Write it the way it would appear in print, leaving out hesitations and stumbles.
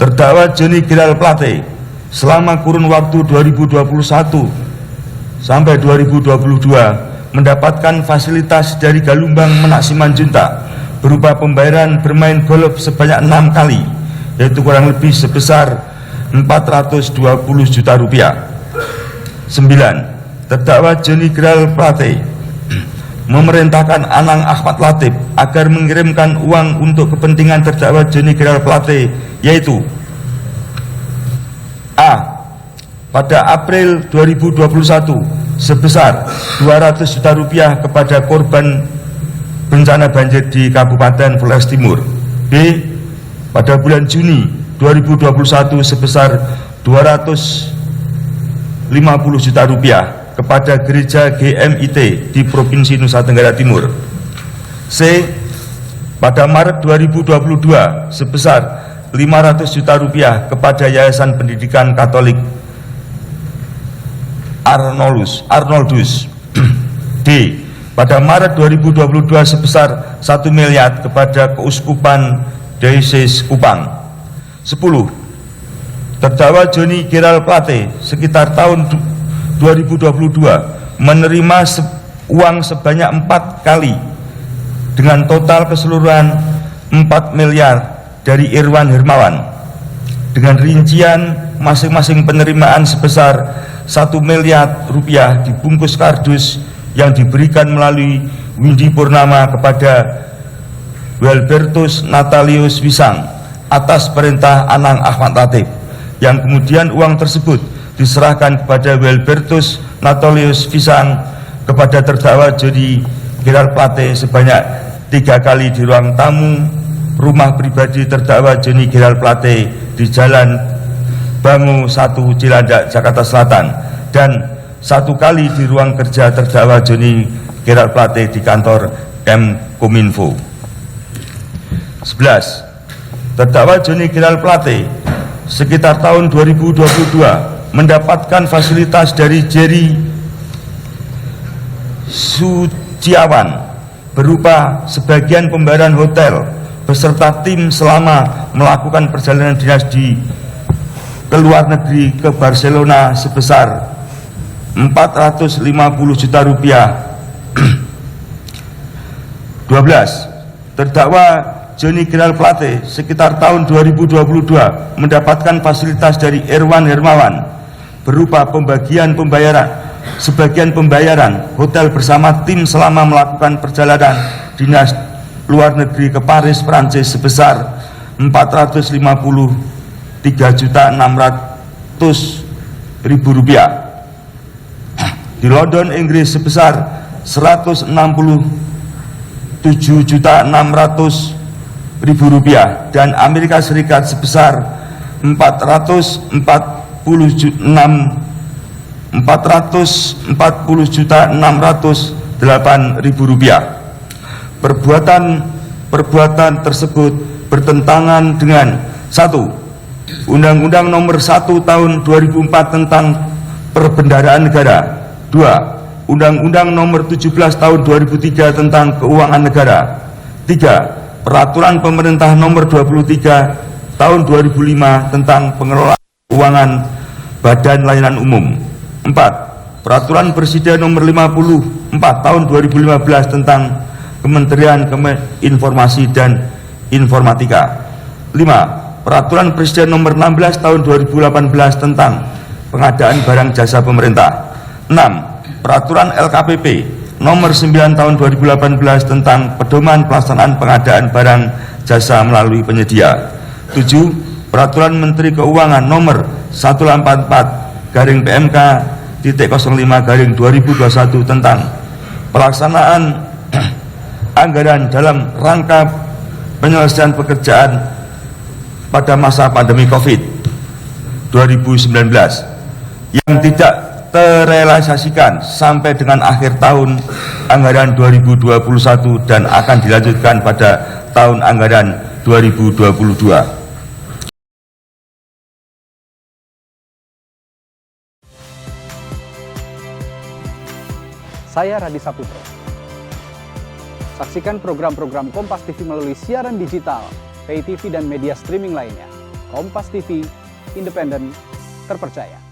Terdakwa Johnny Gerald Plate selama kurun waktu 2021 sampai 2022 mendapatkan fasilitas dari Galumbang Menak Simanjuntak berupa pembayaran bermain golf sebanyak 6 kali, yaitu kurang lebih sebesar 420 juta rupiah. 9. Terdakwa Johnny Gerald Plate memerintahkan Anang Ahmad Latif agar mengirimkan uang untuk kepentingan terdakwa Johnny Gerald Plate, yaitu A. Pada April 2021 sebesar 200 juta rupiah kepada korban bencana banjir di Kabupaten Flores Timur. B. Pada bulan Juni 2021 sebesar 250 juta rupiah kepada gereja GMIT di Provinsi Nusa Tenggara Timur. C. Pada Maret 2022 sebesar 500 juta rupiah kepada Yayasan Pendidikan Katolik Arnoldus. D. Pada Maret 2022 sebesar 1 miliar kepada Keuskupan Diocese Kupang. 10. Terdakwa Johnny Gerald Plate sekitar tahun 2022 menerima uang sebanyak 4 kali dengan total keseluruhan 4 miliar dari Irwan Hermawan, dengan rincian masing-masing penerimaan sebesar 1 miliar rupiah dibungkus kardus yang diberikan melalui Windy Purnama kepada Wilbertus Natalius Wisang atas perintah Anang Ahmad Latif, yang kemudian uang tersebut diserahkan kepada Wilbertus Natalius Wisang kepada terdakwa Johnny Gerald Plate sebanyak 3 kali di ruang tamu rumah pribadi terdakwa Johnny Gerald Plate di Jalan Bangu 1 Cilandak, Jakarta Selatan, dan 1 kali di ruang kerja terdakwa Johnny Gerald Plate di kantor Kominfo. 11. Terdakwa Johnny Gerald Plate sekitar tahun 2022 mendapatkan fasilitas dari Jerry Suciawan berupa sebagian pembayaran hotel beserta tim selama melakukan perjalanan dinas ke luar negeri ke Barcelona sebesar 450 juta rupiah. 12. Terdakwa Johnny Gerald Plate sekitar tahun 2022 mendapatkan fasilitas dari Irwan Hermawan berupa sebagian pembayaran hotel bersama tim selama melakukan perjalanan dinas luar negeri ke Paris, Prancis sebesar 453.600.000 rupiah. Di London, Inggris sebesar 167.600.000 rupiah, dan Amerika Serikat sebesar 440.608.000 rupiah. Perbuatan tersebut bertentangan dengan 1. Undang-Undang Nomor 1 Tahun 2004 tentang Perbendaharaan Negara. 2. Undang-Undang Nomor 17 Tahun 2003 tentang Keuangan Negara. 3. Peraturan Pemerintah Nomor 23 Tahun 2005 tentang Pengelolaan Keuangan Badan Layanan Umum. 4. Peraturan Presiden Nomor 54 Tahun 2015 tentang Kementerian Informasi dan Informatika. 5. Peraturan Presiden Nomor 16 Tahun 2018 tentang Pengadaan Barang Jasa Pemerintah. 6. Peraturan LKPP Nomor 9 Tahun 2018 tentang Pedoman Pelaksanaan Pengadaan Barang Jasa melalui penyedia. 7. Peraturan Menteri Keuangan Nomor 144/PMK.05/2021 tentang pelaksanaan anggaran dalam rangka penyelesaian pekerjaan pada masa pandemi COVID-19 yang tidak terrealisasikan sampai dengan akhir tahun anggaran 2021 dan akan dilanjutkan pada tahun anggaran 2022. Saya Radi Saputro. Saksikan program-program Kompas TV melalui siaran digital, pay TV dan media streaming lainnya. Kompas TV, independen, terpercaya.